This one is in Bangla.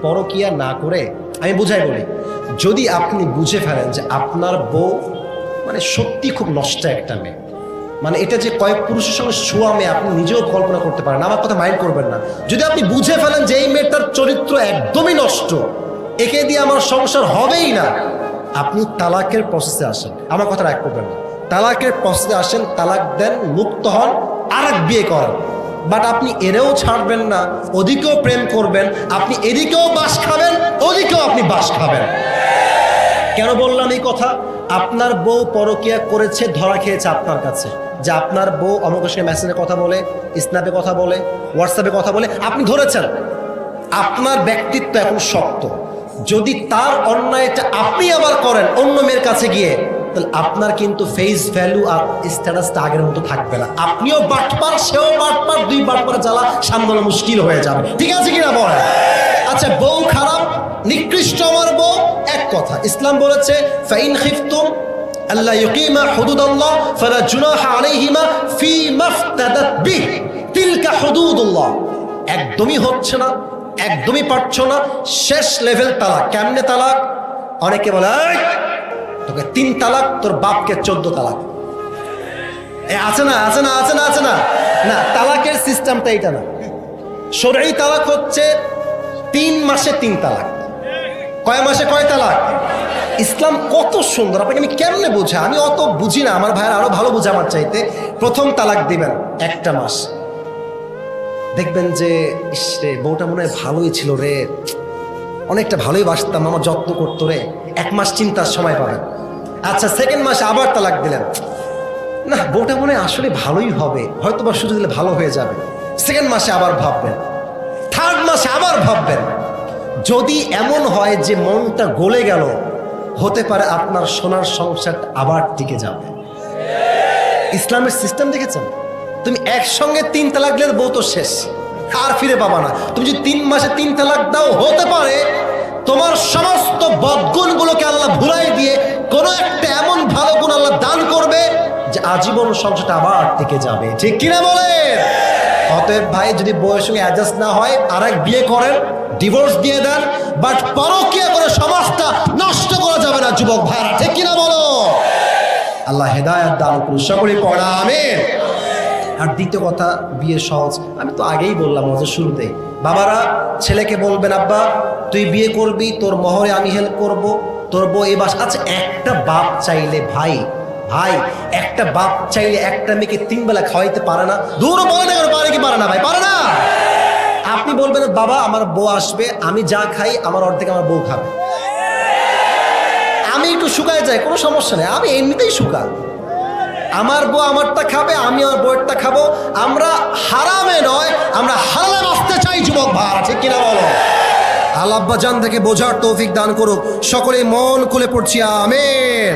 পরকিয়া না করে, আমি বুঝাই বলি, যদি আপনি বুঝে ফেলেন যে আপনার বউ মানে সত্যি খুব নষ্ট একটা মেয়ে, মানে এটা যে কয়েক পুরুষের সঙ্গে শোয়া মেয়ে আপনি নিজেও কল্পনা করতে পারেন, আমার কথা মাইন্ড করবেন না। যদি আপনি বুঝে ফেলেন যে এই মেয়েটার চরিত্র একদমই নষ্ট, একে দিয়ে আমার সংসার হবেই না, আপনি তালাকের প্রসেসে আসেন। আমার কথা রাগ করবেন না, তালাকের প্রসেসে আসেন, তালাক দেন, মুক্ত হন, আর এক বিয়ে করেন। বাট আপনি এরেও ছাড়বেন না, ওদিকেও প্রেম করবেন, আপনি এদিকেও বাস খাবেন, ওদিকেও আপনি বাস খাবেন। কেন বললাম এই কথা? আপনার বউ পরকিয়া করেছে, ধরা খেয়েছে আপনার কাছে, যে আপনার বউ অমুকের সঙ্গে মেসেজে কথা বলে, স্ন্যাপে কথা বলে, হোয়াটসঅ্যাপে কথা বলে, আপনি ধরেছেন। আপনার ব্যক্তিত্ব এখন শক্ত। যদি তার অন্যায়টা আপনি আবার করেন অন্য মেয়ের কাছে গিয়ে, তাহলে আপনার কিন্তু ফেস ভ্যালু আর স্ট্যাটাসটা আগের মতো থাকবে না। আপনিও বাটপার, সেও বাটপার, দুই বাটপার জ্বালা সামলানো মুশকিল হয়ে যাবে। ঠিক আছে কিনা বলেন? আচ্ছা, বউ খারাপ, নিকৃষ্ট আমার বউ, এক কথা। ইসলাম বলেছে ফাইন খিফতুম আল্লাহ ইউকিমা হুদুদাল্লাহ ফালা জুনাহা আলাইহিমা ফীমা ইফতাদাত বিহি তিলকা হুদুদুল্লাহ। একদমই হচ্ছে না, একদমই পারছো না, শেষ লেভেল তালাক। কেমনে তালাক? অনেকে বলে তোকে 3 তালাক, তোর বাপকে 14 তালাক। আছে না, আছে না, আছে না, আছে না? না, তালাকের সিস্টেমটা এটা না। শরঈ তালাক হচ্ছে 3 মাসে 3 তালাক। কয় মাসে কয় তালাক? ইসলাম কত সুন্দর, আপনাকে আমি কেমনে বোঝা, আমি অত বুঝি না, আমার ভাইয়ের আরো ভালো বোঝা আমার চাইতে। প্রথম তালাক দিবেন 1টা মাস, দেখবেন যে ইস রে, বউটা মনে হয় ভালোই ছিল রে, অনেকটা ভালোই বাসতাম, আমার যত্ন করতো রে। 1 মাস চিন্তার সময় পাবেন। আচ্ছা, সেকেন্ড মাসে আবার তালাক দিলেন, না বউটা মনে হয় আসলে ভালোই হবে, হয়তো বা সুযোগ দিলে ভালো হয়ে যাবে। সেকেন্ড মাসে আবার ভাববেন, থার্ড মাসে আবার ভাববেন। যদি এমন হয় যে মনটা গলে গেল, হতে পারে আপনার সোনার সংসার আবার টিকে যাবে। ইসলামের সিস্টেম দেখেছেন? তুমি একসঙ্গে 3 তালাক দিলে বউ তো শেষ, আর ফিরে পাবা না। তুমি যদি 3 মাসে 3 তালাক দাও, হতে পারে তোমার সমস্ত বদগুণগুলোকে আল্লাহ ভুলাই দিয়ে কোনো একটা এমন ভালো গুণ আল্লাহ দান করবে যে আজীবন সংসারটা আবার টিকে যাবে। ঠিক কিনা বলেন? অতএব ভাই, যদি বউয়ের সঙ্গে অ্যাডজাস্ট না হয়, আর এক বিয়ে করেন, ডিভোর্স দিয়ে দেন, বাট পরকীয়া করে সমাজটা নষ্ট করা যাবে না যুবক ভাইরা। ঠিক কিনা বলো? আল্লাহ হেদায়েত দান করুন, সকলেই পড়া আমিন। আর দ্বিতীয় কথা, বিয়ে সহজ। আমি তো আগেই বললাম মজার শুরুতেই, বাবারা ছেলেকে বলবেন আব্বা তুই বিয়ে করবি, তোর মহরে আমি হেল্প করব, তোর বউ এই বাস। আচ্ছা, একটা বাপ চাইলে ভাই, একটা বাপ চাইলে একটা মেয়েকে 3 বেলা খাওয়াইতে পারে না? দূরও বলে না, পারে কি পারে না? ভাই পারে না? আপনি বলবেন বাবা আমার বউ আসবে, আমি যা খাই আমার অর্ধেক আমার বউ খাবে, আমি একটু শুকায় যাই, কোনো সমস্যা নেই, আমি এমনিতেই শুকা, আমার বউ আমারটা খাবে, আমি আমার বউয়েরটা খাবো। আমরা হারামে নয়, আমরা হালালে বাঁচতে চাই যুবক ভাই। ঠিক কিনা বলো? আল্লাহ আব্বা জান থেকে বোঝার তৌফিক দান করুক। সকলেই মন খুলে পড়ছি আমিন।